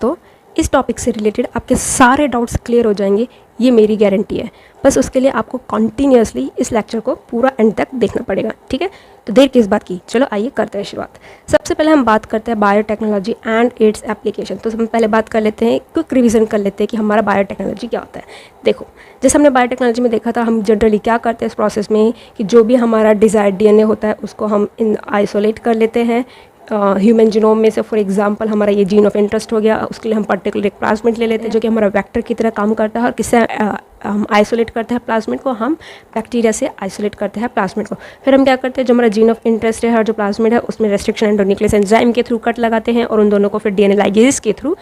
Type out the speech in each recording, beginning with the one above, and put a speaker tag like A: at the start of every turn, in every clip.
A: दोस्तों, इस टॉपिक से रिलेटेड आपके सारे डाउट्स क्लियर हो जाएंगे, ये मेरी गारंटी है। बस उसके लिए आपको कंटिन्यूअसली इस लेक्चर को पूरा एंड तक देखना पड़ेगा, ठीक है। तो देर किस बात की, चलो आइए करते हैं शुरुआत। सबसे पहले हम बात करते हैं बायोटेक्नोलॉजी एंड इट्स एप्लीकेशन। तो हम पहले बात कर लेते हैं, क्विक रिवीजन कर लेते हैं कि हमारा बायोटेक्नोलॉजी क्या होता है। देखो, जैसे हमने बायोटेक्नोलॉजी में देखा था, हम जनरली क्या करते हैं इस प्रोसेस में कि जो भी हमारा डिज़ायर्ड डीएनए होता है उसको हम आइसोलेट कर लेते हैं ह्यूमन जीनोम में से। फॉर एग्जांपल हमारा ये जीन ऑफ इंटरेस्ट हो गया, उसके लिए हम पर्टिकुलर एक प्लाज्मिड ले लेते हैं जो कि हमारा वेक्टर की तरह काम करता है। और किससे हम आइसोलेट करते हैं प्लाज्मिड को, हम बैक्टीरिया से आइसोलेट करते हैं प्लाज्मिड को। फिर हम क्या करते हैं, जो हमारा जीन ऑफ इंटरेस्ट है और जो प्लाज्मिड है उसमें रेस्ट्रिक्शन एंडोन्यूक्लियस एंजाइम के थ्रू कट लगाते हैं और उन दोनों को फिर डीएनए लाइगेज के थ्रू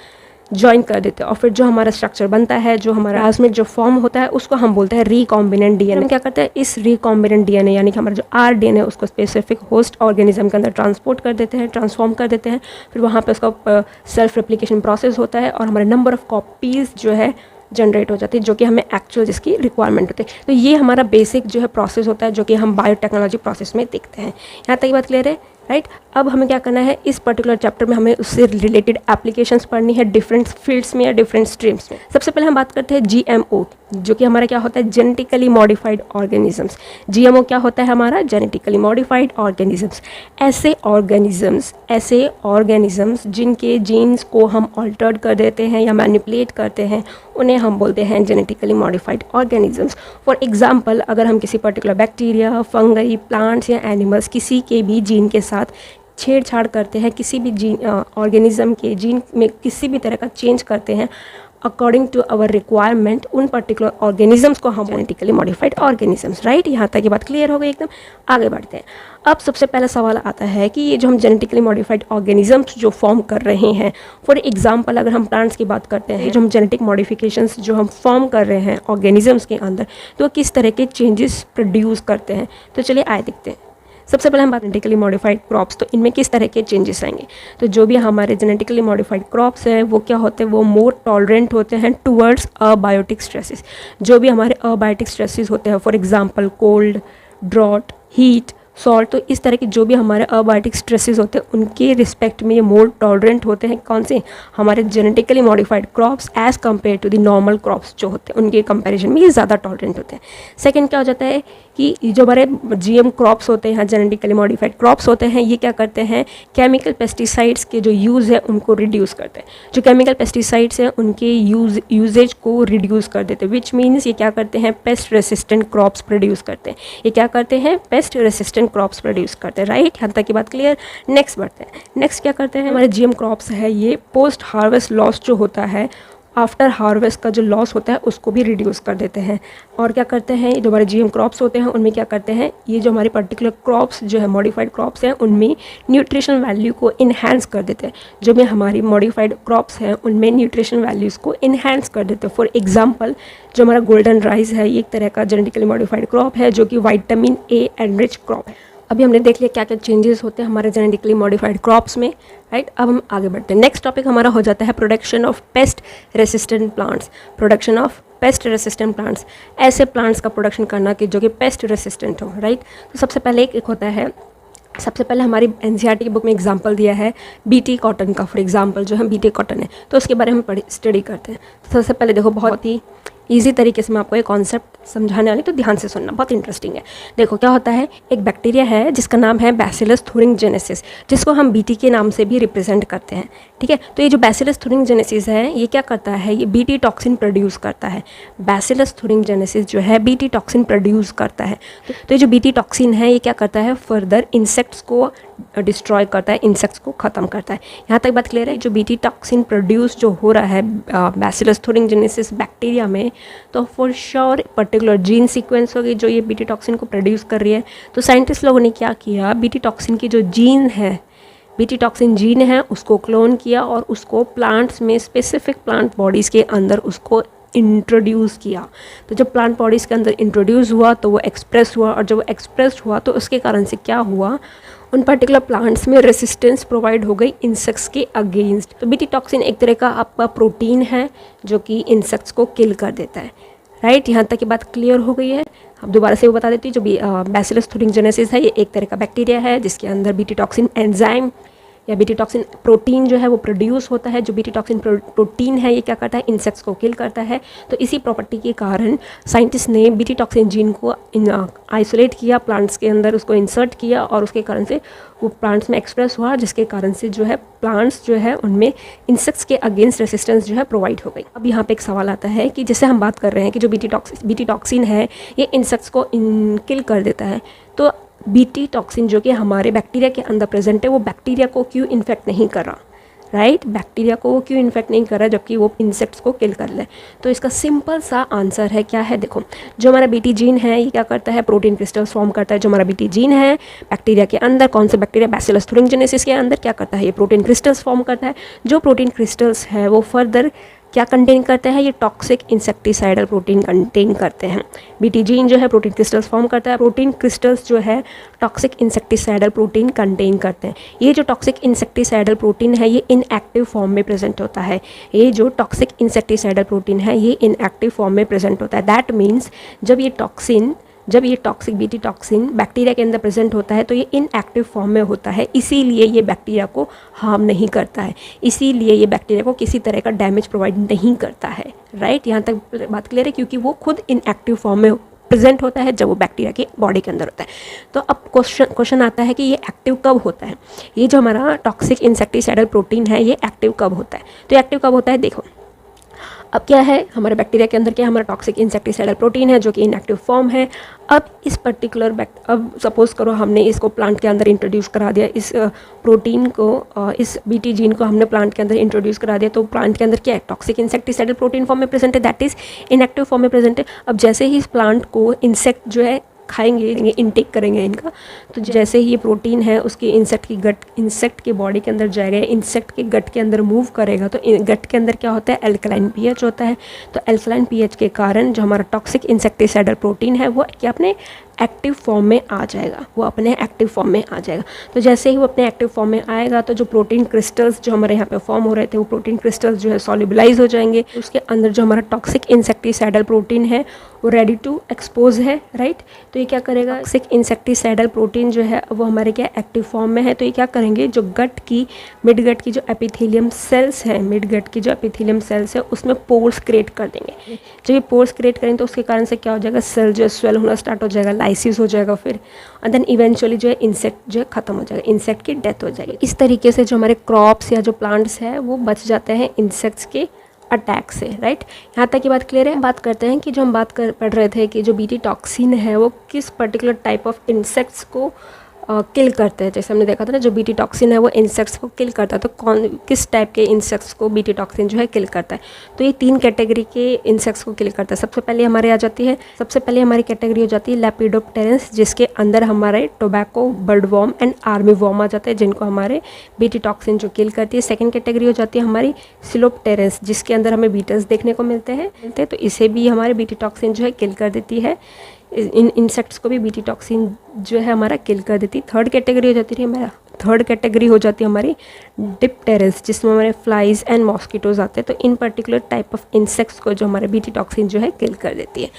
A: ज्वाइन कर देते हैं। और फिर जो हमारा स्ट्रक्चर बनता है, जो हमारा प्लाज्मिड जो फॉर्म होता है, उसको हम बोलते हैं रिकॉम्बिनेंट डीएनए। हम क्या करते हैं, इस रिकॉम्बिनेंट डीएनए यानी कि हमारा जो आरडीएनए उसको स्पेसिफिक होस्ट ऑर्गेनिज्म के अंदर ट्रांसपोर्ट कर देते हैं, ट्रांसफॉर्म कर देते हैं। फिर वहाँ पे उसका सेल्फ रेप्लिकेशन प्रोसेस होता है और हमारे नंबर ऑफ कॉपीज़ जो है जनरेट हो जाती है, जो कि हमें एक्चुअल जिसकी रिक्वायरमेंट होती है। तो ये हमारा बेसिक जो है प्रोसेस होता है, जो कि हम बायोटेक्नोलॉजी प्रोसेस में देखते हैं। यहाँ तक ये बात क्लियर है, राइट। अब हमें क्या करना है, इस पर्टिकुलर चैप्टर में हमें उससे रिलेटेड एप्लीकेशंस पढ़नी है डिफरेंट फील्ड्स में या डिफरेंट स्ट्रीम्स में। सबसे पहले हम बात करते हैं जीएमओ, जो कि हमारा क्या होता है, जेनेटिकली मॉडिफाइड ऑर्गेनिजम्स। जीएमओ क्या होता है हमारा, जेनेटिकली मॉडिफाइड ऑर्गेनिजम्स। ऐसे ऑर्गेनिजम्स जिनके जीन्स को हम ऑल्टर्ड कर देते हैं या मैनिपुलेट करते हैं, उन्हें हम बोलते हैं genetically modified organisms. For example, अगर हम किसी पर्टिकुलर बैक्टीरिया, फंगई, प्लांट्स या एनिमल्स किसी के भी जीन के साथ छेड़छाड़ करते हैं, किसी भी जीन ऑर्गेनिज्म के जीन में किसी भी तरह का चेंज करते हैं अकॉर्डिंग टू आवर रिक्वायरमेंट, उन पर्टिकुलर ऑर्गेनिजम्स को हम जेनेटिकली मॉडिफाइड ऑर्गेनिजम्स, राइट। यहाँ तक ये बात क्लियर हो गई एकदम। आगे बढ़ते हैं। अब सबसे पहला सवाल आता है कि ये जो हम जेनेटिकली मॉडिफाइड ऑर्गेनिजम्स जो फॉर्म कर रहे हैं, फॉर एग्जांपल अगर हम प्लांट्स की बात करते हैं, जो हम जेनेटिक मॉडिफिकेशंस जो हम फॉर्म कर रहे हैं ऑर्गेनिजम्स के अंदर, तो किस तरह के चेंजेस प्रोड्यूस करते हैं। तो चलिए आए देखते हैं। सबसे पहले हम बात जेनेटिकली मॉडिफाइड क्रॉप्स, तो इनमें किस तरह के चेंजेस आएंगे। तो जो भी हमारे जेनेटिकली मॉडिफाइड क्रॉप्स हैं वो क्या होते हैं, वो मोर टॉलरेंट होते हैं टूवर्ड्स अबायोटिक स्ट्रेसेस। जो भी हमारे अबायोटिक स्ट्रेसेस होते हैं, for example cold, drought, heat, salt, तो इस तरह के जो भी हमारे अबायोटिक स्ट्रेसेस होते हैं उनके रिस्पेक्ट में ये मोर टॉलरेंट होते हैं। कौन से, हमारे genetically modified crops as compare to the normal crops जो होते हैं उनके कंपैरिजन में ये ज़्यादा टॉलरेंट होते हैं। सेकंड क्या हो जाता है कि जो हमारे जीएम क्रॉप्स होते हैं, जेनेटिकली मॉडिफाइड क्रॉप्स होते हैं, ये क्या करते हैं, केमिकल पेस्टिसाइड्स के जो यूज़ है उनको रिड्यूस करते हैं। जो केमिकल पेस्टिसाइड्स हैं उनके यूजेज को रिड्यूस कर देते हैं, विच मीन्स ये क्या करते हैं, पेस्ट रेसिस्टेंट क्रॉप्स प्रोड्यूस करते हैं। ये क्या करते हैं, पेस्ट रेसिस्टेंट क्रॉप्स प्रोड्यूस करते हैं, राइट। यहाँ तक की बात क्लियर। नेक्स्ट बढ़ते हैं। नेक्स्ट क्या करते हैं, हमारे जीएम क्रॉप्स है ये पोस्ट हार्वेस्ट लॉस जो होता है, आफ्टर हार्वेस्ट का जो लॉस होता है उसको भी रिड्यूस कर देते हैं। और क्या करते हैं, जो हमारे जीएम क्रॉप्स होते हैं उनमें क्या करते हैं, ये जो हमारे पर्टिकुलर क्रॉप्स जो है मॉडिफाइड क्रॉप्स हैं उनमें न्यूट्रिशन वैल्यू को इन्हांस कर देते हैं। जो भी हमारी मॉडिफाइड क्रॉप्स हैं उनमें न्यूट्रिशन वैल्यूज़ को इन्हांस कर देते हैं। फॉर एग्जांपल, जो हमारा गोल्डन राइस है ये एक तरह का जेनेटिकली मॉडिफाइड क्रॉप है जो कि विटामिन ए एनरिच क्रॉप है। अभी हमने देख लिया क्या क्या चेंजेस होते हैं हमारे जेनेटिकली मॉडिफाइड क्रॉप्स में, राइट। अब हम आगे बढ़ते हैं। नेक्स्ट टॉपिक हमारा हो जाता है production of paste resistant plants. Production of paste resistant plants, ऐसे प्लांट्स का प्रोडक्शन करना कि जो कि पेस्ट रेसिस्टेंट हो, राइट। तो सबसे पहले एक होता है, सबसे पहले हमारी एनसीईआरटी की बुक में एग्जांपल दिया है बीटी कॉटन का। फॉर एग्जांपल जो है बीटी कॉटन है, तो उसके बारे में स्टडी करते हैं। तो सबसे पहले देखो, बहुत ही ईजी तरीके से मैं आपको ये कॉन्सेप्ट समझाने वाली, तो ध्यान से सुनना, बहुत इंटरेस्टिंग है। देखो क्या होता है, एक बैक्टीरिया है जिसका नाम है बैसिलस थुरिंगजेनेसिस, जिसको हम बीटी के नाम से भी रिप्रेजेंट करते हैं, ठीक है। तो ये जो बैसिलस थुरिंगजेनेसिस है ये क्या करता है, ये बीटी टॉक्सिन प्रोड्यूस करता है। बैसिलस थुरिंगजेनेसिस जो है बीटी टॉक्सिन प्रोड्यूस करता है। तो ये जो बीटी टॉक्सिन है ये क्या करता है, फर्दर इंसेक्ट्स को डिस्ट्रॉय करता है, इंसेक्ट्स को ख़त्म करता है। यहाँ तक बात क्लियर है। जो बीटी टॉक्सिन प्रोड्यूस जो हो रहा है बैसिलस थुरिंगजेनेसिस बैक्टीरिया में, तो for sure particular gene sequence होगी जो ये बीटी टॉक्सिन को प्रोड्यूस कर रही है। तो साइंटिस्ट लोगों ने क्या किया, बीटी टॉक्सिन की जो जीन है, बीटी टॉक्सिन जीन है, उसको क्लोन किया और उसको प्लांट्स में, स्पेसिफिक प्लांट बॉडीज़ के अंदर उसको इंट्रोड्यूस किया। तो जब प्लांट बॉडीज़ के अंदर इंट्रोड्यूस हुआ तो वो एक्सप्रेस हुआ, और जब वो एक्सप्रेस हुआ तो उसके कारण से क्या हुआ, उन पर्टिकुलर प्लांट्स में रेसिस्टेंस प्रोवाइड हो गई इंसेक्ट्स के अगेंस्ट। तो बीटी टॉक्सिन एक तरह का आपका प्रोटीन है जो कि इंसेक्ट्स को किल कर देता है, राइट। यहाँ तक की बात क्लियर हो गई है। अब दोबारा से वो बता देती हूँ, जो भी बैसिलस थुरिंगजेनेसिस है ये एक तरह का बैक्टीरिया है जिसके अंदर बीटी टॉक्सिन एंजाइम या बीटी टॉक्सिन प्रोटीन जो है वो प्रोड्यूस होता है। जो बीटी टॉक्सिन प्रोटीन है ये क्या करता है, इंसेक्ट्स को किल करता है। तो इसी प्रॉपर्टी के कारण साइंटिस्ट ने बीटी टॉक्सिन जीन को आइसोलेट किया, प्लांट्स के अंदर उसको इंसर्ट किया और उसके कारण से वो प्लांट्स में एक्सप्रेस हुआ, जिसके कारण से जो है प्लांट्स जो है उनमें इंसेक्ट्स के अगेंस्ट रेसिस्टेंस जो है प्रोवाइड हो गई। अब यहाँ पे एक सवाल आता है कि जैसे हम बात कर रहे हैं कि जो बीटी टॉक्सिन है ये इंसेक्ट्स को किल कर देता है, तो बीटी टॉक्सिन जो कि हमारे बैक्टीरिया के अंदर प्रेजेंट है वो बैक्टीरिया को क्यों इन्फेक्ट नहीं कर रहा, राइट? बैक्टीरिया को वो क्यों इन्फेक्ट नहीं कर रहा जबकि वो इंसेक्ट्स को किल कर ले? तो इसका सिंपल सा आंसर है, क्या है, देखो, जो हमारा बीटी जीन है ये क्या करता है, प्रोटीन क्रिस्टल्स फॉर्म करता है। जो हमारा बीटी जीन है बैक्टीरिया के अंदर, कौन से बैक्टीरिया, बैसिलस thuringiensis के अंदर क्या करता है, ये प्रोटीन क्रिस्टल्स फॉर्म करता है। जो प्रोटीन क्रिस्टल्स है वो फर्दर क्या कंटेन करते हैं, ये टॉक्सिक इंसेक्टिसाइडल प्रोटीन कंटेन करते हैं। बीटी जीन जो है प्रोटीन क्रिस्टल्स फॉर्म करता है, प्रोटीन क्रिस्टल्स जो है टॉक्सिक इंसेक्टिसाइडल प्रोटीन कंटेन करते हैं। ये जो टॉक्सिक इंसेक्टिसाइडल प्रोटीन है ये इनएक्टिव फॉर्म में प्रेजेंट होता है। ये जो टॉक्सिक इंसेक्टिसाइडल प्रोटीन है ये इनएक्टिव फॉर्म में प्रेजेंट होता है। दैट मीन्स जब ये टॉक्सिक बीटी टॉक्सिन बैक्टीरिया के अंदर प्रेजेंट होता है तो ये इनएक्टिव फॉर्म में होता है, इसीलिए ये बैक्टीरिया को हार्म नहीं करता है, इसीलिए ये बैक्टीरिया को किसी तरह का डैमेज प्रोवाइड नहीं करता है, राइट? यहाँ तक बात क्लियर है, क्योंकि वो खुद इनएक्टिव फॉर्म में प्रेजेंट होता है जब वो बैक्टीरिया की बॉडी के अंदर होता है। तो अब क्वेश्चन आता है कि ये एक्टिव कब होता है, ये जो हमारा टॉक्सिक इंसेक्टिसाइडल प्रोटीन है ये एक्टिव कब होता है? तो एक्टिव कब होता है, देखो, अब क्या है हमारे बैक्टीरिया के अंदर, क्या हमारा टॉक्सिक इंसेक्टिसाइडल प्रोटीन है जो कि इनएक्टिव फॉर्म है। अब इस पर्टिकुलर अब सपोज करो हमने इसको प्लांट के अंदर इंट्रोड्यूस करा दिया, इस प्रोटीन को, इस बीटी जीन को हमने प्लांट के अंदर इंट्रोड्यूस करा दिया, तो प्लांट के अंदर क्या है, टॉक्सिक इंसेक्टिसाइडल प्रोटीन फॉर्म में प्रेजेंट है, दैट इज इनएक्टिव फॉर्म में प्रेजेंट है। अब जैसे ही इस प्लांट को इंसेक्ट जो है खाएंगे, इनटेक करेंगे इनका, तो जैसे ही ये प्रोटीन है उसके इंसेक्ट की बॉडी के अंदर जाएगा, इंसेक्ट के गट के अंदर मूव करेगा, तो गट के अंदर क्या होता है, अल्कलाइन पीएच होता है। तो अल्कलाइन पीएच के कारण जो हमारा टॉक्सिक इंसेक्टिसाइडल प्रोटीन है वो क्या अपने एक्टिव फॉर्म में आ जाएगा, वो अपने एक्टिव फॉर्म में आ जाएगा। तो जैसे ही वो अपने एक्टिव फॉर्म में आएगा तो जो प्रोटीन क्रिस्टल्स जो हमारे यहाँ पे फॉर्म हो रहे थे वो प्रोटीन क्रिस्टल्स जो है सॉल्युबलाइज हो जाएंगे, उसके अंदर जो हमारा टॉक्सिक इंसेक्टिसाइडल प्रोटीन है वो रेडी टू एक्सपोज है, राइट? तो ये क्या करेगा, टॉक्सिक इंसेक्टिसाइडल प्रोटीन जो है वो हमारे क्या एक्टिव फॉर्म में है, तो ये क्या करेंगे, जो मिड गट की जो एपिथेलियम सेल्स है, मिड गट की जो एपिथेलियम सेल्स है उसमें पोर्स क्रिएट कर देंगे। जब ये पोर्स क्रिएट करेंगे तो उसके कारण से क्या हो जाएगा, सेल जो है स्वेल होना स्टार्ट हो जाएगा, लाइसिस हो जाएगा फिर, और देन इवेंचुअली जो है इंसेक्ट जो है खत्म हो जाएगा, इंसेक्ट की डेथ हो जाएगी। इस तरीके से जो हमारे क्रॉप्स या जो प्लांट्स है वो बच जाते हैं इंसेक्ट्स के अटैक से, राइट? यहाँ तक की बात क्लियर है। बात करते हैं कि जो हम पढ़ रहे थे कि जो बीटी टॉक्सिन है वो किस पर्टिकुलर टाइप ऑफ इंसेक्ट्स को किल करते हैं। जैसे हमने देखा था ना, जो बीटी टॉक्सिन है वो इंसेक्ट्स को किल करता है, तो किस टाइप के इंसेक्ट्स को बीटी टॉक्सिन जो है किल करता है? तो ये 3 कैटेगरी के इंसेक्ट्स को किल करता है। सबसे पहले हमारी कैटेगरी हो जाती है लेपिडोप्टेरन्स, जिसके अंदर हमारे टोबैको, बर्डवॉर्म एंड आर्मी वॉर्म आ जाते हैं, जिनको हमारे बीटी टॉक्सिन जो किल करती है। सेकेंड कैटेगरी हो जाती है हमारी सिलोप्टेरन्स, जिसके अंदर हमें बीटल्स देखने को मिलते हैं, तो इसे भी हमारे बीटी टॉक्सिन जो है किल कर देती है। इन इंसेक्ट्स को भी बीटी टॉक्सिन जो है हमारा किल कर देती है। थर्ड कैटेगरी हो जाती है हमारी डिप्टेरस, जिसमें हमारे फ्लाइज एंड मॉस्किटोज आते हैं। तो इन पर्टिकुलर टाइप ऑफ इंसेक्ट्स को जो हमारे बीटी टॉक्सिन जो है किल कर देती है।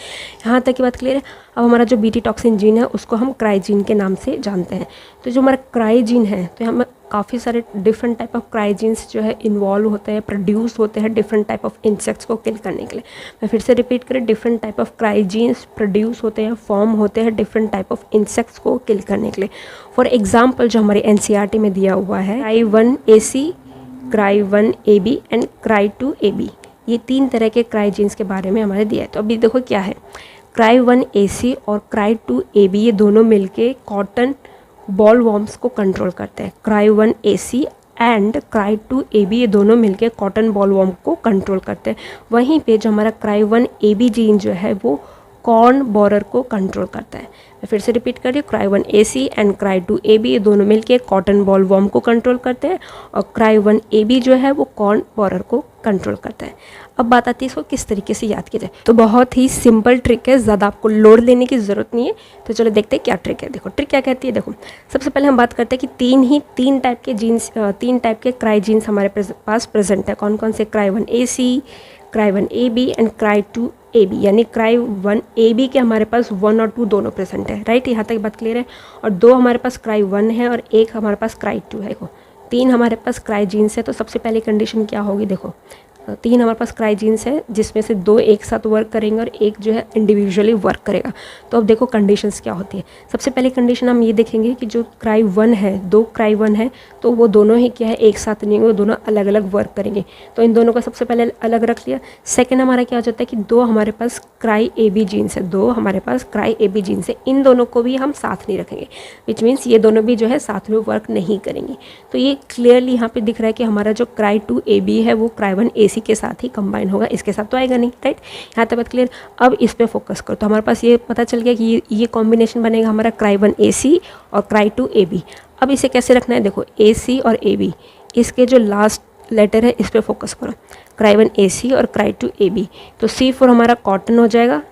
A: यहाँ तक की बात क्लियर है। अब हमारा जो बीटी टॉक्सिन जीन है उसको हम क्राइजीन के नाम से जानते हैं। तो जो हमारा क्राइजीन है, तो हमें काफ़ी सारे डिफरेंट टाइप ऑफ क्राइजीन्स जो है इन्वॉल्व होते हैं, प्रोड्यूस होते हैं डिफरेंट टाइप ऑफ इंसेक्ट्स को किल करने के लिए। मैं फिर से रिपीट करें, डिफरेंट टाइप ऑफ क्राइजीन्स प्रोड्यूस होते हैं, फॉर्म होते हैं डिफरेंट टाइप ऑफ इंसेक्ट्स को किल करने के लिए। फॉर एग्जाम्पल जो हमारे NCERT में दिया हुआ है, Cry1AC, Cry1AB एंड Cry2AB, ये 3 तरह के क्राइजीन्स के बारे में हमारे दिया है। तो अभी देखो क्या है, Cry1AC और Cry2AB ये दोनों मिलके कॉटन बॉल वॉर्म्स को कंट्रोल करते हैं। Cry1AC एंड Cry2AB ये दोनों मिलके कॉटन बॉल वॉर्म को कंट्रोल करते हैं। वहीं पे जो हमारा Cry1AB जीन जो है वो कॉर्न बोरर को कंट्रोल करता है। मैं फिर से रिपीट कर रही हूँ, Cry1AC एंड Cry2AB ये दोनों मिलके कॉटन बॉल वॉर्म को कंट्रोल करते हैं, और Cry1AB जो है वो कॉर्न बोरर को कंट्रोल करता है। अब बात आती है इसको किस तरीके से याद किया जाए। तो बहुत ही सिंपल ट्रिक है, ज़्यादा आपको लोड लेने की ज़रूरत नहीं है। तो चलो देखते हैं क्या ट्रिक है। देखो ट्रिक क्या कहती है। देखो सबसे पहले हम बात करते हैं कि तीन टाइप के क्राइजीन्स हमारे पास प्रेजेंट है। कौन कौन से? Cry1AC, Cry1AB एंड Cry2AB, यानी Cry1AB के हमारे पास 1 और 2 दोनों प्रेजेंट है, राइट? यहाँ तक बात क्लियर है। और 2 हमारे पास Cry1 है और 1 हमारे पास Cry2 है। 3 हमारे पास क्राई जीन्स है, तो सबसे पहली कंडीशन क्या होगी, देखो 3 हमारे पास क्राई जीन्स है जिसमें से 2 एक साथ वर्क करेंगे और एक जो है इंडिविजुअली वर्क करेगा। तो अब देखो कंडीशंस क्या होती है। सबसे पहली कंडीशन हम ये देखेंगे कि जो क्राई 1 है, 2 क्राई 1 है, तो वो दोनों ही क्या है एक साथ नहीं होंगे, दोनों अलग अलग वर्क करेंगे। तो इन दोनों का सबसे पहले अलग रख लिया। सेकेंड हमारा क्या हो जाता है कि 2 हमारे पास क्राई ए बी जीन्स है, 2 हमारे पास क्राई ए बी जीन्स है, इन दोनों को भी हम साथ नहीं रखेंगे, विच मीन्स ये दोनों भी जो है साथ में वर्क नहीं करेंगे। तो ये क्लियरली यहाँ पे दिख रहा है कि हमारा जो क्राई 2 ए बी है वो क्राई 1 ए सी के साथ ही कंबाइन होगा, इसके साथ तो आएगा नहीं, राइट। यहाँ तक बात क्लियर। अब इस पे फोकस करो, तो हमारे पास ये पता चल गया कि ये कॉम्बिनेशन बनेगा हमारा क्राई 1 ए सी और क्राई 2 ए बी। अब इसे कैसे रखना है, देखो ए सी और ए बी, इसके जो लास्ट लेटर है इस पे फोकस करो, क्राई 1 ए सी और क्राई 2 ए बी। तो सी फॉर हमारा कॉटन हो जाएगा,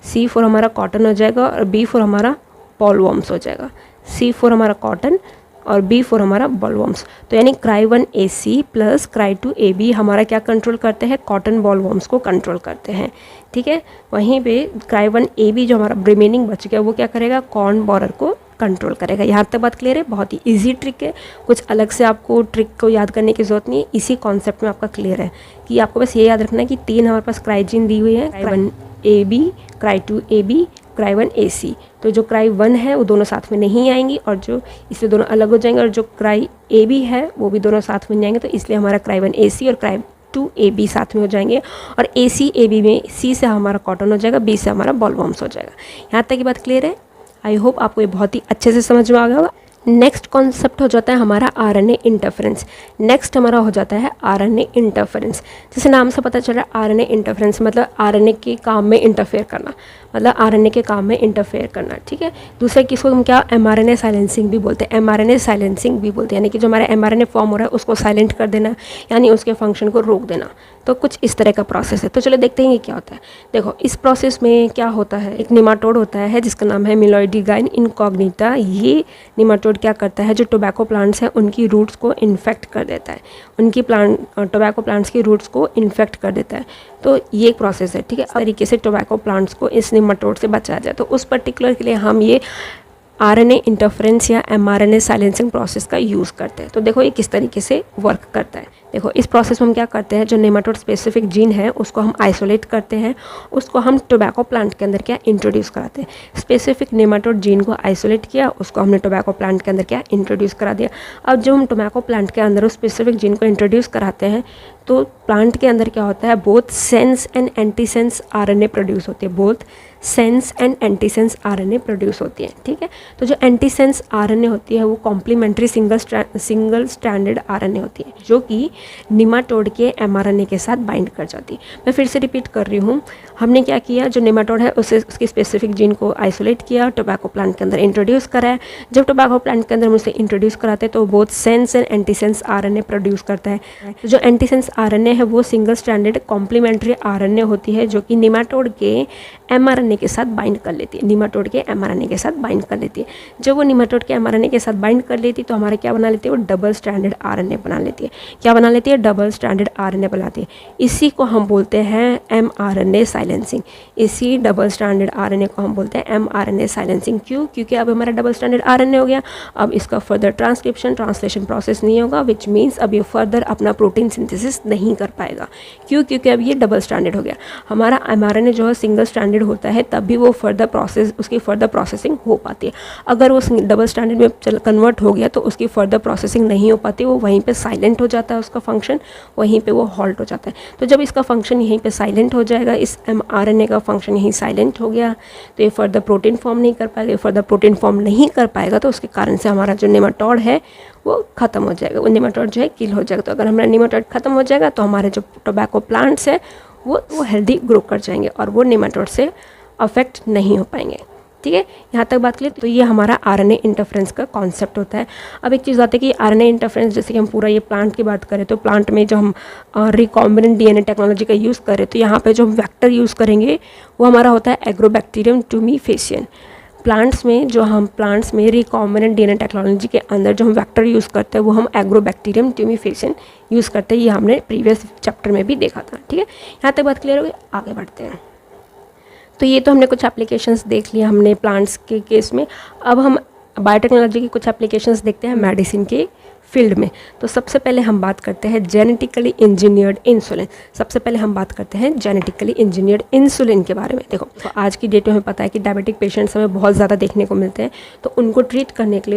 A: सी फॉर हमारा कॉटन हो जाएगा और बी फॉर हमारा बॉलवॉर्म्स हो जाएगा। सी फॉर हमारा कॉटन और बी फॉर हमारा बॉलवॉर्म्स। तो यानी cry 1 A C plus cry 2 A B हमारा क्या कंट्रोल करते हैं, कॉटन बॉलवॉर्म्स को कंट्रोल करते हैं, ठीक है। वहीं पे क्राई 1 ए बी जो हमारा रिमेनिंग बच गया वो क्या करेगा, कॉर्न बोरर को कंट्रोल करेगा। यहाँ तक बात क्लियर है। बहुत ही इजी ट्रिक है, कुछ अलग से आपको ट्रिक को याद करने की जरूरत नहीं है, इसी कॉन्सेप्ट में आपका क्लियर है कि आपको बस ये याद रखना है कि 3 हमारे पास क्राइजीन दी हुई है, cry 1 A B, cry 2 A B, cry 1 A C. तो जो क्राई 1 है वो दोनों साथ में नहीं आएंगी और जो इसलिए दोनों अलग हो जाएंगे, और जो क्राई ए बी है वो भी दोनों साथ में जाएंगे, तो इसलिए हमारा क्राई 1 ए सी और क्राई 2 ए बी साथ में हो जाएंगे। और ए सी ए बी में सी से हमारा कॉटन हो जाएगा, बी से हमारा बॉलवॉर्म्स हो जाएगा। यहाँ तक की बात क्लियर है। आई होप आपको ये बहुत ही अच्छे से समझ में आ गया होगा। नेक्स्ट कॉन्सेप्ट हो जाता है हमारा आरएनए इंटरफेरेंस। नेक्स्ट हमारा हो जाता है आरएनए इंटरफेरेंस। जैसे नाम से पता चल रहा है आरएनए इंटरफेरेंस मतलब आरएनए के काम में इंटरफेयर करना, मतलब आरएनए के काम में इंटरफेयर करना, ठीक है। दूसरे किसको हम क्या एमआरएनए साइलेंसिंग भी बोलते हैं, एमआरएनए साइलेंसिंग भी बोलते हैं, यानी कि जो हमारा एमआरएनए फॉर्म हो रहा है उसको साइलेंट कर देना, यानी उसके फंक्शन को रोक देना। तो कुछ इस तरह का प्रोसेस है। तो चलो देखते हैं ये क्या होता है। देखो इस प्रोसेस में क्या होता है, एक निमाटोड होता है जिसका नाम है मिलोइडीगाइन इनकॉग्निटा। ये निमाटोड क्या करता है, जो टोबैको प्लांट्स हैं उनकी रूट्स को इन्फेक्ट कर देता है, उनकी टोबैको प्लांट्स की रूट्स को इन्फेक्ट कर देता है। तो ये एक प्रोसेस है, ठीक है। इस तरीके से टोबैको प्लांट्स को इस निमाटोड से बचाया जाए। तो उस पर्टिकुलर के लिए हम ये आरएनए इंटरफेरेंस या एमआरएनए साइलेंसिंग प्रोसेस का यूज़ करते हैं। तो देखो ये किस तरीके से वर्क करता है। देखो इस प्रोसेस में हम क्या करते हैं, जो नेमाटोड स्पेसिफिक जीन है उसको हम आइसोलेट करते हैं, उसको हम टोबैको प्लांट के अंदर क्या इंट्रोड्यूस कराते हैं। स्पेसिफिक नेमाटोड जीन को आइसोलेट किया, उसको हमने टोबैको प्लांट के अंदर क्या इंट्रोड्यूस करा दिया। अब जब हम टोबैको प्लांट के अंदर उस स्पेसिफिक जीन को इंट्रोड्यूस कराते हैं तो प्लांट के अंदर क्या होता है, both sense and antisense RNA produce होती है, both sense and antisense RNA produce होती है, ठीक है। तो जो एंटीसेंस आरएनए होती है वो कॉम्प्लीमेंट्री सिंगल स्ट्रैंडेड आरएनए होती है, जो कि निमाटोड के एमआरएनए के साथ बाइंड कर जाती है। मैं फिर से रिपीट कर रही हूँ, हमने क्या किया, जो निमाटोड है उसकी स्पेसिफिक जीन को आइसोलेट किया, टोबैको प्लांट के अंदर इंट्रोड्यूस कराया। जब टोबैको प्लांट के अंदर हम उसे इंट्रोड्यूस कराते हैं तो both sense and antisense RNA produce करता है। तो जो एंटीसेंस आरएनए है वो सिंगल स्ट्रैंडेड कॉम्प्लीमेंट्री आरएनए होती है, जो कि निमाटोड के एमआरएनए के साथ बाइंड कर लेती है, निमाटोड के एमआरएनए के साथ बाइंड कर लेती है। जब वो निमाटोड के एमआरएनए के साथ बाइंड कर लेती है तो हमारे क्या बना लेती है, वो डबल स्ट्रैंडेड आरएनए बना लेती है। क्या बना लेती है, डबल स्ट्रैंडेड आरएनए बनाती है। इसी को हम बोलते हैं एमआरएनए साइलेंसिंग। इसी डबल स्ट्रैंडेड आरएनए को हम बोलते हैं एमआरएनए साइलेंसिंग। क्यों? क्योंकि अब हमारा डबल स्ट्रैंडेड आरएनए हो गया, अब इसका फर्दर ट्रांसलेशन प्रोसेस नहीं होगा, विच मीन्स अब ये फर्दर अपना प्रोटीन सिंथेसिस नहीं कर पाएगा। क्यों? क्योंकि अब ये डबल स्ट्रैंडेड हो गया। हमारा एमआरएनए जो है सिंगल स्ट्रैंडेड होता है तब भी वो उसकी फर्दर प्रोसेसिंग हो पाती है। अगर वो डबल स्टैंडर्ड में कन्वर्ट हो गया तो उसकी फर्दर प्रोसेसिंग नहीं हो पाती, वो वहीं पे साइलेंट हो जाता है, उसका फंक्शन वहीं पे वो हॉल्ट हो जाता है। तो जब इसका फंक्शन यहीं पे साइलेंट हो जाएगा, इस एमआरएनए का फंक्शन यहीं साइलेंट हो गया, तो ये फर्दर प्रोटीन फॉर्म नहीं कर पाएगा। फर्दर प्रोटीन फॉर्म नहीं कर पाएगा तो उसके कारण से हमारा जो नेमाटोड है वो ख़त्म हो जाएगा, वो नेमाटोड जो है किल हो जाएगा। तो अगर हमारा नेमाटोड ख़त्म हो जाएगा तो हमारे जो टोबैको प्लांट्स है वो हेल्दी ग्रो कर जाएंगे और वो नेमाटोड से अफेक्ट नहीं हो पाएंगे, ठीक है। यहाँ तक बात करें तो ये हमारा आरएनए इंटरफेरेंस का कॉन्सेप्ट होता है। अब एक चीज़ आती है कि आरएनए इंटरफेरेंस, जैसे कि हम पूरा ये प्लांट की बात करें तो प्लांट में जो हम रिकॉम्बिनेंट डीएनए टेक्नोलॉजी का यूज़ करें तो यहाँ पे जो हम वेक्टर यूज़ करेंगे वो हमारा होता है एग्रोबैक्टीरियम टूमीफेसियन। प्लांट्स में रिकॉम्बिनेंट डीएनए टेक्नोलॉजी के अंदर जो हम वेक्टर यूज़ करते हैं वो हम एग्रोबैक्टीरियम टूमीफेसियन यूज़ करते हैं। ये हमने प्रीवियस चैप्टर में भी देखा था, ठीक है। यहाँ तक बात क्लियर हो गई, आगे बढ़ते हैं। तो ये तो हमने कुछ एप्लीकेशंस देख लिया हमने प्लांट्स के केस में। अब हम बायोटेक्नोलॉजी की कुछ एप्लीकेशंस देखते हैं मेडिसिन के फील्ड में। तो सबसे पहले हम बात करते हैं जेनेटिकली इंजीनियर्ड इंसुलिन। सबसे पहले हम बात करते हैं जेनेटिकली इंजीनियर्ड इंसुलिन के बारे में। देखो, तो आज की डेट में हमें पता है कि डायबिटिक पेशेंट्स हमें बहुत ज़्यादा देखने को मिलते हैं। तो उनको ट्रीट करने के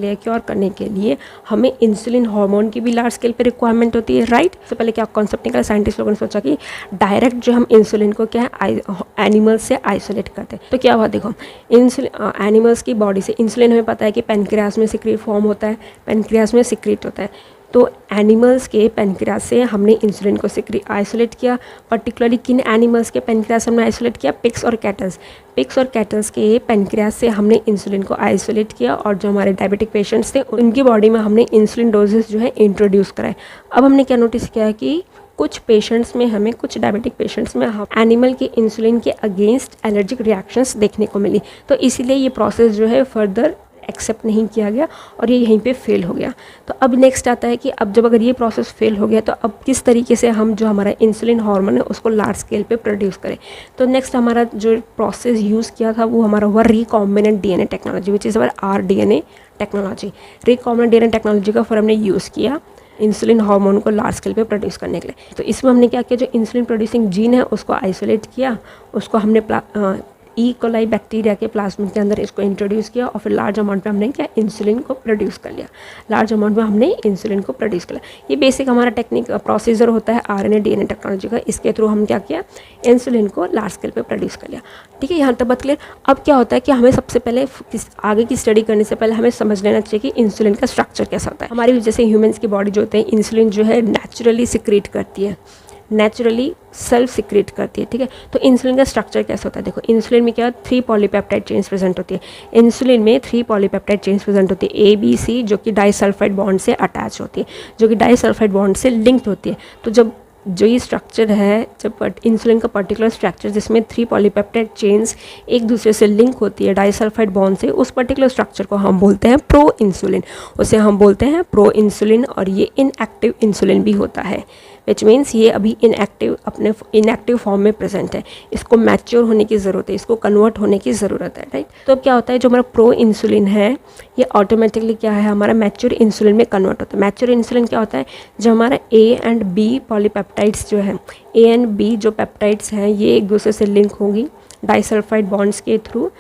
A: लिए क्योर करने के लिए हमें इंसुलिन हार्मोन की भी लार्ज स्केल पे रिक्वायरमेंट होती है, राइट। सबसे पहले क्या कॉन्सेप्ट निकला, साइंटिस्ट लोगों ने सोचा कि डायरेक्ट जो हम इंसुलिन को क्या है एनिमल्स से आइसोलेट करते हैं। तो क्या हुआ, देखो, इंसुलिन एनिमल्स की बॉडी से इंसुलिन हमें पता है कि पेनक्रियास में सिक्रीट फॉर्म होता है, पेनक्रियास में सिक्रीट होता है। तो एनिमल्स के पेनक्रियास से हमने इंसुलिन को आइसोलेट किया। पर्टिकुलरली किन एनिमल्स के पेनक्रियास हमने आइसोलेट किया, पिग्स और कैटल्स के पेनक्रियास से हमने इंसुलिन को आइसोलेट किया। और जो हमारे डायबिटिक पेशेंट्स थे उनकी बॉडी में हमने इंसुलिन डोजेस जो है इंट्रोड्यूस कराए। अब हमने क्या नोटिस किया है कि कुछ डायबिटिक पेशेंट्स में हम एनिमल के इंसुलिन के अगेंस्ट एलर्जिक रिएक्शंस देखने को मिली। तो इसीलिए ये प्रोसेस जो है फर्दर एक्सेप्ट नहीं किया गया और ये यहीं पे फेल हो गया। तो अब नेक्स्ट आता है कि अब जब अगर ये प्रोसेस फेल हो गया तो अब किस तरीके से हम जो हमारा इंसुलिन हार्मोन है उसको लार्ज स्केल पे प्रोड्यूस करें। तो नेक्स्ट हमारा जो प्रोसेस यूज़ किया था वो हमारा हुआ recombinant DNA technology, which is our rDNA technology. Recombinant DNA technology का फिर हमने यूज़ किया इंसुलिन हार्मोन को लार्ज स्केल पे प्रोड्यूस करने के लिए। तो इसमें हमने क्या किया, जो इंसुलिन प्रोड्यूसिंग जीन है उसको आइसोलेट किया, उसको हमने ई कोलाई बैक्टीरिया के प्लाज्मिड के अंदर इसको इंट्रोड्यूस किया और फिर लार्ज अमाउंट में हमने क्या इंसुलिन को प्रोड्यूस कर लिया। ये बेसिक हमारा टेक्निक प्रोसीजर होता है आरएनए डीएनए टेक्नोलॉजी का। इसके थ्रू हम क्या किया, इंसुलिन को लार्ज स्केल पे प्रोड्यूस कर लिया। ठीक है, यहाँ तक बात क्लियर। अब क्या होता है कि हमें सबसे पहले आगे की स्टडी करने से पहले हमें समझ लेना चाहिए कि इंसुलिन का स्ट्रक्चर कैसा होता है। हमारी जैसे ह्यूमन्स की बॉडी जो होते हैं इंसुलिन जो है नेचुरली सिक्रीट करती है, नेचुरली सेल्फ सिक्रेट करती है। ठीक है, तो इंसुलिन का स्ट्रक्चर कैसा होता है, देखो इंसुलिन में क्या 3 पॉलीपेप्टाइड चेन्स प्रेजेंट होती है। इंसुलिन में 3 पॉलीपेप्टाइड चेन्स प्रेजेंट होती है, ABC, जो कि डाइसल्फाइड बॉन्ड से अटैच होती है, जो कि डाइसल्फाइड बॉन्ड से लिंक्ड होती है। तो जब जो ये स्ट्रक्चर है, जब इंसुलिन का पर्टिकुलर स्ट्रक्चर जिसमें 3 पॉलीपेप्टाइड चेन्स एक दूसरे से लिंक होती है डाइसल्फाइड बॉन्ड से, उस पर्टिकुलर स्ट्रक्चर को हम बोलते हैं प्रो इंसुलिन। उसे हम बोलते हैं प्रो इंसुलिन। और ये इनएक्टिव इंसुलिन भी होता है, विच मीन्स ये अभी इनएक्टिव फॉर्म में प्रेजेंट है। इसको मैच्योर होने की ज़रूरत है, इसको कन्वर्ट होने की ज़रूरत है, राइट। तो अब क्या होता है, जो हमारा प्रो इंसुलिन है ये ऑटोमेटिकली क्या है, हमारा मैच्योर इंसुलिन में कन्वर्ट होता है। मैच्योर इंसुलिन क्या होता है, जो हमारा A एंड B पॉलीपेप्टाइड्स जो है, A एंड B जो पेप्टाइड्स हैं ये एक दूसरे से लिंक होंगी डाइसल्फाइड बॉन्ड्स के थ्रू,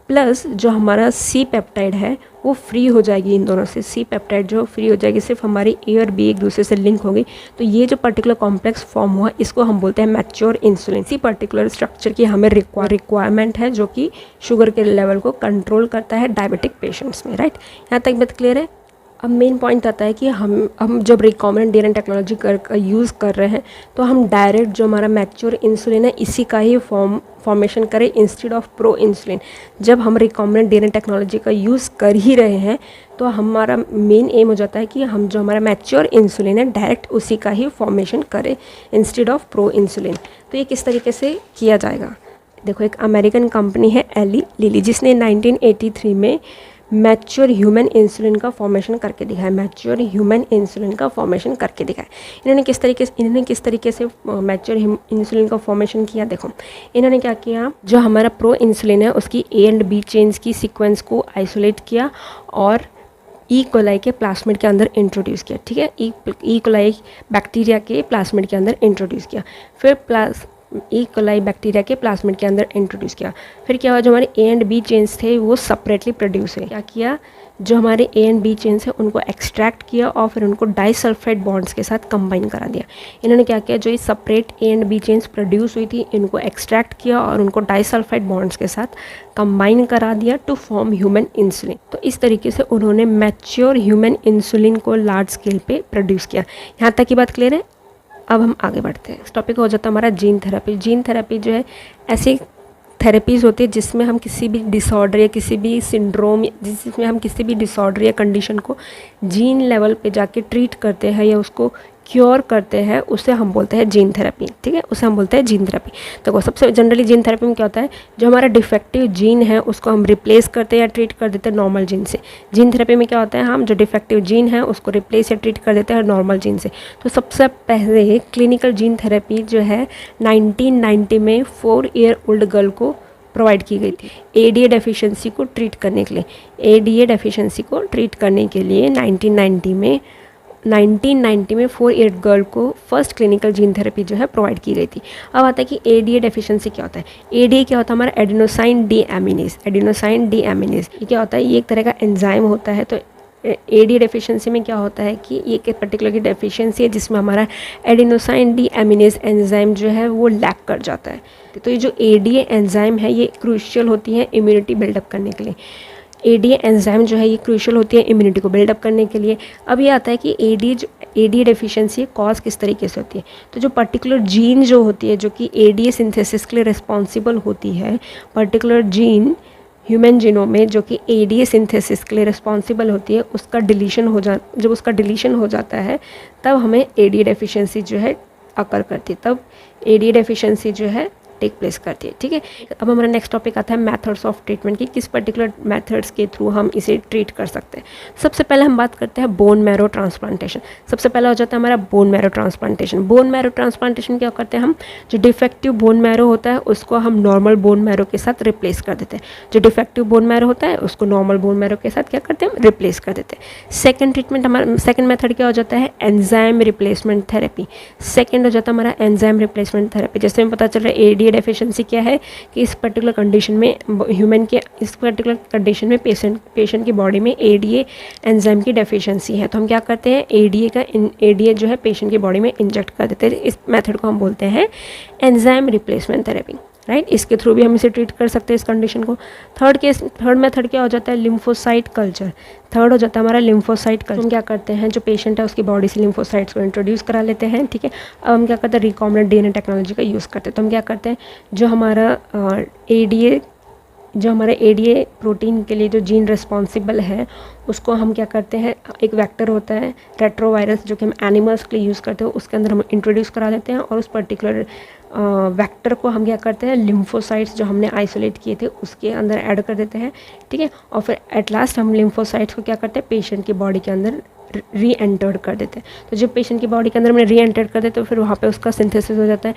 A: प्लस जो हमारा C पेप्टाइड है वो फ्री हो जाएगी इन दोनों से। C पेप्टाइड जो फ्री हो जाएगी, सिर्फ हमारी A और B एक दूसरे से लिंक होगी। तो ये जो पर्टिकुलर कॉम्प्लेक्स फॉर्म हुआ इसको हम बोलते हैं मैच्योर इंसुलिन। इसी पर्टिकुलर स्ट्रक्चर की हमें रिक्वायरमेंट है जो कि शुगर के लेवल को कंट्रोल करता है डायबिटिक पेशेंट्स में, राइट। यहाँ तक बात क्लियर है। अब मेन पॉइंट आता है कि हम जब रिकॉम्बिनेंट डीएनए टेक्नोलॉजी यूज़ कर रहे हैं तो हम डायरेक्ट जो हमारा मैच्योर इंसुलिन है इसी का ही फॉर्मेशन करें इंस्टेड ऑफ प्रो इंसुलिन। जब हम रिकॉम्बिनेंट डीएनए टेक्नोलॉजी का यूज़ कर ही रहे हैं तो हमारा मेन एम हो जाता है कि हम जो हमारा मैच्योर इंसुलिन है डायरेक्ट उसी का ही फॉर्मेशन करें इंस्टेड ऑफ प्रो इंसुलिन। तो ये किस तरीके से किया जाएगा, देखो एक अमेरिकन कंपनी है एली लिली जिसने 1983 में मैच्योर ह्यूमन इंसुलिन का फॉर्मेशन करके दिखाया। इन्होंने किस तरीके से मैच्योर इंसुलिन का फॉर्मेशन किया, देखो इन्होंने क्या किया, जो हमारा प्रो इंसुलिन है उसकी A एंड B चेन्स की सीक्वेंस को आइसोलेट किया और ई कोलाई के प्लाज्मिड के अंदर इंट्रोड्यूस किया। ठीक है, ई कोलाई बैक्टीरिया के प्लाज्मिड के अंदर इंट्रोड्यूस किया, फिर ई कोलाई बैक्टीरिया के प्लाज्मिड के अंदर इंट्रोड्यूस किया। फिर क्या हुआ, जो हमारे A एंड B चेन्स थे वो सेपरेटली प्रोड्यूस हुए। क्या किया, जो हमारे A एंड B चेन्स है उनको एक्सट्रैक्ट किया और फिर उनको डाइसल्फाइड बॉन्ड्स के साथ कंबाइन करा दिया। इन्होंने क्या किया, जो ये separate A and B chains produce हुई थी इनको एक्सट्रैक्ट किया और उनको डाइसल्फाइड बॉन्ड्स के साथ कंबाइन करा दिया टू फॉर्म ह्यूमन इंसुलिन। तो इस तरीके से उन्होंने मैच्योर ह्यूमन इंसुलिन को लार्ज स्केल पे प्रोड्यूस किया। यहाँ तक की बात क्लियर है। अब हम आगे बढ़ते हैं। इस टॉपिक हो जाता है हमारा जीन थेरेपी। जीन थेरेपी जो है ऐसी थेरेपीज़ होती है जिसमें हम किसी भी डिसऑर्डर या किसी भी सिंड्रोम, जिसमें हम किसी भी डिसऑर्डर या कंडीशन को जीन लेवल पे जाके ट्रीट करते हैं या उसको क्योर करते हैं, उसे हम बोलते हैं जीन थेरेपी। ठीक है, उसे हम बोलते हैं जीन थेरेपी। तो सबसे जनरली जीन थेरेपी में क्या होता है, जो हमारा डिफेक्टिव जीन है उसको हम रिप्लेस करते हैं या ट्रीट कर देते हैं नॉर्मल जीन से। जीन थेरेपी में क्या होता है, हम जो डिफेक्टिव जीन है उसको रिप्लेस या ट्रीट कर देते हैं नॉर्मल जीन से। तो सबसे पहले क्लिनिकल जीन थेरेपी जो है 1990 में 4 ईयर ओल्ड गर्ल को प्रोवाइड की गई थी एडीए डेफिशिएंसी को ट्रीट करने के लिए। एडीए डेफिशिएंसी को ट्रीट करने के लिए 1990 में 4 ईयर गर्ल को फर्स्ट क्लिनिकल जीन थेरेपी जो है प्रोवाइड की गई थी। अब आता है कि एडीए डेफिशिएंसी क्या होता है। एडीए क्या होता है, हमारा एडेनोसाइन डी एमिनेज। एडेनोसाइन डी एमिनेज ये क्या होता है, ये एक तरह का एंजाइम होता है। तो एडीए डेफिशिएंसी में क्या होता है कि ये एक पर्टिकुलर की डेफिशिएंसी है जिसमें हमारा एडेनोसाइन डी एमिनेज एंजाइम जो है वो लैक कर जाता है। तो ये जो एडीए एंजाइम है ये क्रूशियल होती है इम्यूनिटी बिल्डअप करने के लिए। एडीए एंजाइम जो है ये क्रूशियल होती है इम्यूनिटी को बिल्डअप करने के लिए। अब ये आता है कि एडीए डेफिशिएंसी कॉज किस तरीके से होती है। तो जो पर्टिकुलर जीन जो होती है जो कि एडीए सिंथेसिस के लिए रिस्पॉन्सिबल होती है, पर्टिकुलर जीन ह्यूमन जीनोम में जो कि एडीए सिंथेसिस के लिए रिस्पॉन्सिबल होती है, उसका डिलीशन जब उसका डिलीशन हो जाता है तब हमें एडीए डेफिशिएंसी जो है अकर करती है, तब एडीए डेफिशिएंसी जो है टेक प्लेस करती है। ठीक है, अब हमारा नेक्स्ट टॉपिक आता है मेथड्स ऑफ ट्रीटमेंट की किस पर्टिकुलर मेथड्स के थ्रू हम इसे ट्रीट कर सकते हैं। सबसे पहले हम बात करते हैं बोन मैरो ट्रांसप्लांटेशन। सबसे पहला हो जाता है हमारा bone marrow transplantation. Bone marrow transplantation क्या करते हैं हम, जो डिफेक्टिव बोन मैरो होता है उसको हम नॉर्मल बोन मैरो के साथ रिप्लेस कर देते हैं। जो डिफेक्टिव बोन मैरो होता है उसको नॉर्मल बोन मैरो के साथ क्या करते हैं, रिप्लेस कर देते हैं। सेकेंड ट्रीटमेंट हमारा सेकेंड मेथड क्या हो जाता है, एंजाइम रिप्लेसमेंट थेरेपी। सेकेंड हो जाता है हमारा एंजाइम रिप्लेसमेंट थेरेपी। जैसे हमें पता चल रहा है एडीए डेफिशिएंसी क्या है कि इस पर्टिकुलर कंडीशन में ह्यूमन के इस पर्टिकुलर कंडीशन में पेशेंट की बॉडी में एडीए एंजाइम की डेफिशिएंसी है, तो हम क्या करते हैं एडीए जो है पेशेंट की बॉडी में इंजेक्ट कर देते हैं। इस मेथड को हम बोलते हैं एंजाइम रिप्लेसमेंट थेरेपी, राइट। इसके थ्रू भी हम इसे ट्रीट कर सकते हैं इस कंडीशन को। थर्ड मेथड क्या हो जाता है, लिम्फोसाइट कल्चर। थर्ड हो जाता है हमारा लिम्फोसाइट कल्चर। हम क्या करते हैं, जो पेशेंट है उसकी बॉडी से लिम्फोसाइट्स को इंट्रोड्यूस करा लेते हैं। ठीक है, अब हम क्या करते हैं, रिकॉम्बिनेंट डीएनए टेक्नोलॉजी का यूज़ करते हैं। तो हम क्या करते हैं, जो हमारा एडीए प्रोटीन के लिए जो जीन रिस्पॉन्सिबल है उसको हम क्या करते हैं, एक वेक्टर होता है रेट्रोवायरस जो कि हम एनिमल्स के लिए यूज़ करते हैं, उसके अंदर हम इंट्रोड्यूस करा लेते हैं और उस पर्टिकुलर वेक्टर को हम क्या करते हैं, लिम्फोसाइट्स जो हमने आइसोलेट किए थे उसके अंदर ऐड कर देते हैं। ठीक है, और फिर एट लास्ट हम लिम्फोसाइट्स को क्या करते हैं, पेशेंट की बॉडी के अंदर री एंटर्ड कर देते हैं। तो जब पेशेंट की बॉडी के अंदर हमने री एंटर्ड कर देते तो फिर वहाँ पे उसका सिंथेसिस हो जाता है।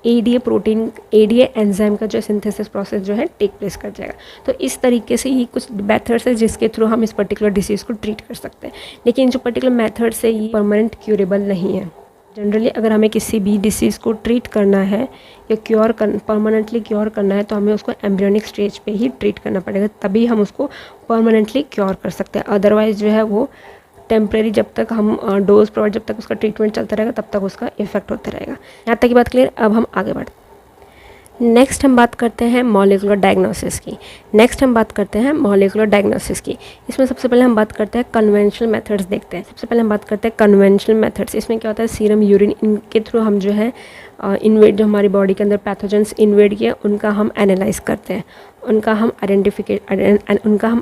A: एडीए प्रोटीन एडीए एंजाइम का जो सिंथेसिस प्रोसेस जो है टेक प्लेस कर जाएगा। तो इस तरीके से ये कुछ मेथड्स है जिसके थ्रू हम इस पर्टिकुलर डिसीज़ को ट्रीट कर सकते हैं। लेकिन जो पर्टिकुलर मेथड्स है ये परमानेंट क्यूरेबल नहीं है। जनरली अगर हमें किसी भी डिसीज़ को ट्रीट करना है या परमानेंटली क्योर करना है तो हमें उसको एम्ब्रियोनिक स्टेज पे ही ट्रीट करना पड़ेगा, तभी हम उसको परमानेंटली क्योर कर सकते हैं। अदरवाइज़ जो है वो टेम्प्रेरी, जब तक हम डोज प्रोवाइड, जब तक उसका ट्रीटमेंट चलता रहेगा तब तक उसका इफेक्ट होता रहेगा। यहाँ तक की बात क्लियर। अब हम आगे बढ़ते हैं। नेक्स्ट हम बात करते हैं मॉलिक्यूलर डायग्नोसिस की। इसमें सबसे पहले हम बात करते हैं कन्वेंशनल मेथड्स देखते हैं। सबसे पहले हम बात करते हैं कन्वेंशनल मेथड्स। इसमें क्या होता है, सीरम यूरिन इनके थ्रू हम जो है इन्वेड जो हमारी बॉडी के अंदर पैथोजेंस इन्वेड किए उनका हम एनालाइज करते हैं, उनका हम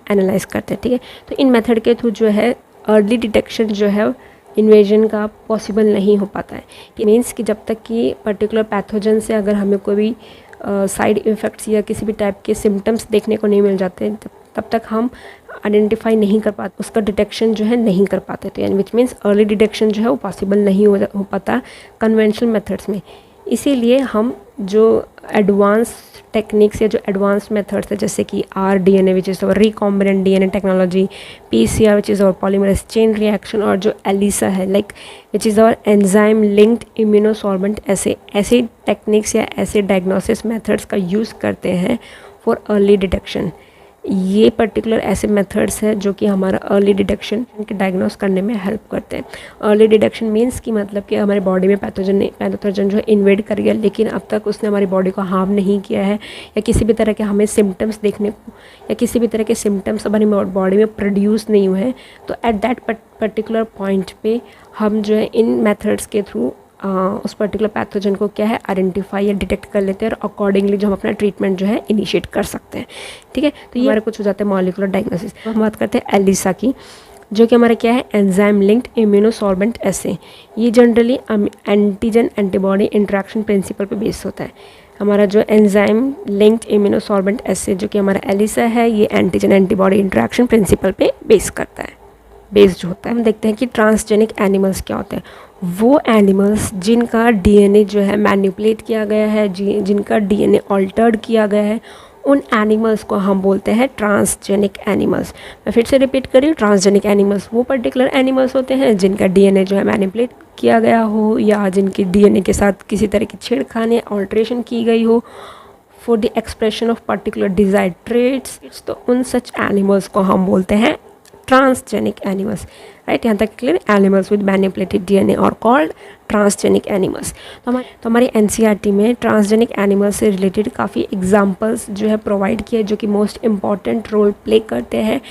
A: एनालाइज करते हैं। ठीक है, तो इन मेथड के थ्रू जो है अर्ली डिटेक्शन जो है इन्वेजन का पॉसिबल नहीं हो पाता है। मीन्स कि जब तक कि पर्टिकुलर पैथोजन से अगर हमें कोई भी साइड इफ़ेक्ट्स या किसी भी टाइप के सिम्टम्स देखने को नहीं मिल जाते तब तक हम आइडेंटिफाई नहीं कर पाते, उसका डिटेक्शन जो है नहीं कर पाते। तो यानी विच मीन्स अर्ली डिटेक्शन जो है वो पॉसिबल नहीं हो पाता कन्वेंशनल मेथड्स में। इसीलिए हम जो एडवांस टेक्निक्स या जो एडवांस मेथड्स है जैसे कि rDNA विच इज़ और recombinant DNA technology, PCR which is और पॉलीमरेज चेन रिएक्शन, और जो ELISA है लाइक विच इज़ और एंजाइम लिंक्ड इम्यूनोसॉल्वेंट, ऐसे टेक्निक्स या ऐसे डायग्नोसिस मेथड्स का यूज़ करते हैं फॉर अर्ली डिटेक्शन। ये पर्टिकुलर ऐसे मेथड्स है जो कि हमारा अर्ली डिटेक्शन के डायग्नोस करने में हेल्प करते हैं। अर्ली डिटेक्शन मीन्स कि मतलब कि हमारी बॉडी में पैथोजन जो है इन्वेड कर गया लेकिन अब तक उसने हमारी बॉडी को हार्म नहीं किया है, या किसी भी तरह के हमें सिम्टम्स देखने को या किसी भी तरह के सिम्टम्स हमारी बॉडी में प्रोड्यूस नहीं हुए हैं, तो एट दैट पर्टिकुलर पॉइंट पे हम जो है इन मेथड्स के थ्रू उस पर्टिकुलर पैथोजन को क्या है आइडेंटिफाई या डिटेक्ट कर लेते हैं और अकॉर्डिंगली जो हम अपना ट्रीटमेंट जो है इनिशिएट कर सकते हैं। ठीक है, तो ये हमारे कुछ हो जाता है मॉलिक्यूलर डायग्नोसिस। हम बात करते हैं ELISA की, जो कि हमारा क्या है एंजाइम लिंक्ड इम्यूनोसॉल्वेंट एसे। ये generally antigen antibody interaction principle पे बेस्ड होता है। हमारा जो एंजाइम लिंक्ड इम्यूनोसॉल्वेंट एसे जो कि हमारा ELISA है ये एंटीजन एंटीबॉडी इंटरेक्शन प्रिंसिपल पे बेस्ड होता है। हम देखते हैं कि ट्रांसजेनिक एनिमल्स क्या होते हैं। वो एनिमल्स जिनका डीएनए जो है मैनिपुलेट किया गया है, जिनका डीएनए ऑल्टर्ड किया गया है, उन एनिमल्स को हम बोलते हैं ट्रांसजेनिक एनिमल्स। मैं फिर से रिपीट करी, ट्रांसजेनिक एनिमल्स वो पर्टिकुलर एनिमल्स होते हैं जिनका डीएनए जो है मैनिपुलेट किया गया हो या जिनके डीएनए के साथ किसी तरह की छेड़खानी या ऑल्ट्रेशन की गई हो for the expression of particular desired traits. तो उन सच एनिमल्स को हम बोलते हैं ट्रांसजेनिक एनिमल्स। राइट, यहाँ तक clear. Animals with manipulated DNA और कॉल्ड ट्रांसजेनिक एनिमल्स। तो हमारी एनसीईआरटी में ट्रांसजेनिक एनिमल्स से रिलेटेड काफ़ी एग्जांपल्स जो है प्रोवाइड किए, जो कि मोस्ट इम्पॉर्टेंट रोल प्ले करते हैं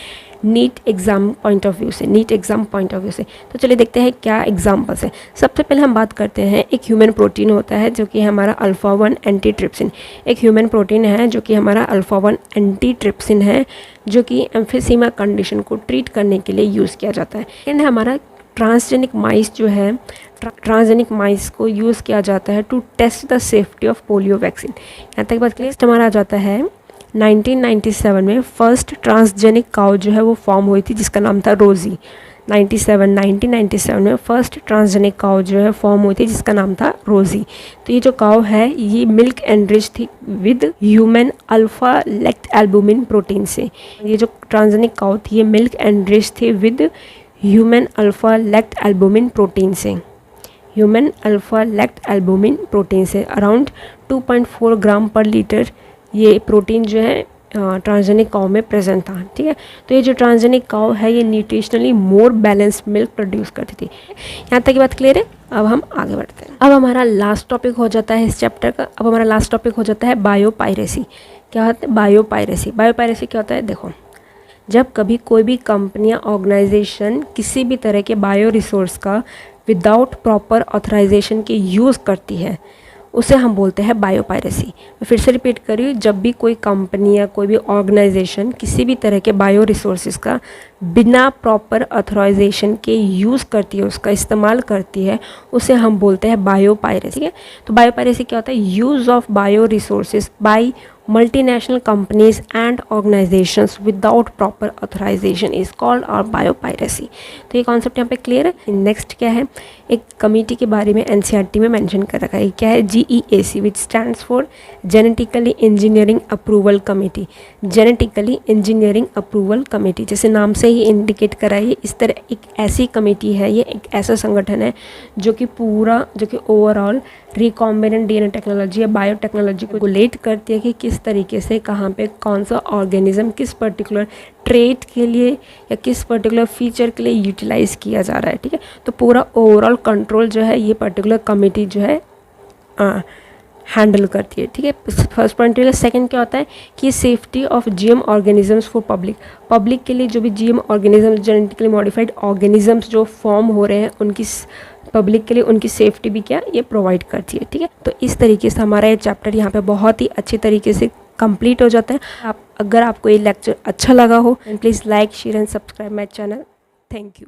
A: NEET exam point of view से। तो चलिए देखते हैं क्या एग्जांपल्स हैं। सबसे पहले हम बात करते हैं, एक ह्यूमन प्रोटीन होता है जो कि हमारा अल्फ़ा-1 एंटीट्रिप्सिन। एक ह्यूमन प्रोटीन है जो कि हमारा अल्फ़ा-1 एंटीट्रिप्सिन है, जो कि एम्फीसीमा कंडीशन को ट्रीट करने के लिए यूज़ किया जाता है। एंड हमारा ट्रांसजेनिक माइस जो है, ट्रांसजेनिक माइस को यूज़ किया जाता है to test the safety of polio vaccine. यहाँ तक बात क्लियर। हमारा आ जाता है 1997 में फर्स्ट ट्रांसजेनिक काउ जो है वो फॉर्म हुई थी, जिसका नाम था रोज़ी। 1997 में फर्स्ट ट्रांसजेनिक काउ जो है फॉर्म हुई थी, जिसका नाम था रोज़ी। तो ये जो काउ है ये मिल्क एनरिच थी with human alpha lactalbumin protein से। ये जो ट्रांसजेनिक काउ थी ये मिल्क एनरिच थी with human alpha lactalbumin protein से। Human alpha lactalbumin protein से अराउंड 2.4 ग्राम पर लीटर ये प्रोटीन जो है ट्रांसजेनिक काउ में प्रेजेंट था। ठीक है, तो ये जो ट्रांसजेनिक काउ है ये न्यूट्रिशनली मोर बैलेंस्ड मिल्क प्रोड्यूस करती थी। यहाँ तक की बात क्लियर है। अब हम आगे बढ़ते हैं। अब हमारा लास्ट टॉपिक हो जाता है इस चैप्टर का। अब हमारा लास्ट टॉपिक हो जाता है बायोपायरेसी। क्या होता है बायोपायरेसी? बायोपायरेसी क्या होता है? देखो, जब कभी कोई भी कंपनी या ऑर्गेनाइजेशन किसी भी तरह के बायो रिसोर्स का विदाउट प्रॉपर ऑथराइजेशन के यूज़ करती है, उसे हम बोलते हैं बायोपायरेसी। मैं फिर से रिपीट कर रही हूँ, जब भी कोई कंपनी या कोई भी ऑर्गेनाइजेशन किसी भी तरह के बायो रिसोर्सेज का बिना प्रॉपर ऑथराइजेशन के यूज़ करती है, उसका इस्तेमाल करती है, उसे हम बोलते हैं बायोपायरेसी। ठीक है, तो बायोपायरेसी क्या होता है? Use of bio resources by multinational companies and organisations without proper authorisation is called और बायोपायरेसी। तो ये कॉन्सेप्ट यहाँ पे क्लियर है। नेक्स्ट क्या है? एक कमेटी के बारे में एनसीईआरटी में मेंशन कर रखा है। क्या है? GEAC, which stands for genetically engineering approval committee. Genetically engineering approval committee, जैसे नाम से ही इंडिकेट करा है, इस तरह एक ऐसी कमेटी है, ये एक ऐसा संगठन है जो कि ओवरऑल रिकॉम्बिनेंट डीएनए टेक्नोलॉजी या बायोटेक्नोलॉजी को रेगुलेट करती है कि किस तरीके से कहाँ पे कौन सा ऑर्गेनिज्म किस पर्टिकुलर ट्रेट के लिए या किस पर्टिकुलर फीचर के लिए यूटिलाइज किया जा रहा है। ठीक है, तो पूरा ओवरऑल कंट्रोल जो है ये पर्टिकुलर कमेटी जो है हैंडल करती है। ठीक है, फर्स्ट पॉइंट। सेकंड क्या होता है कि safety of GM organisms for public के लिए जो भी GM organisms, genetically modified organisms जो फॉर्म हो रहे हैं, उनकी पब्लिक के लिए उनकी सेफ्टी भी क्या ये प्रोवाइड करती है। ठीक है, तो इस तरीके से हमारा ये चैप्टर यहाँ पे बहुत ही अच्छे तरीके से कंप्लीट हो जाता है। अगर आपको ये लेक्चर अच्छा लगा हो, please like, share and subscribe my channel. Thank you.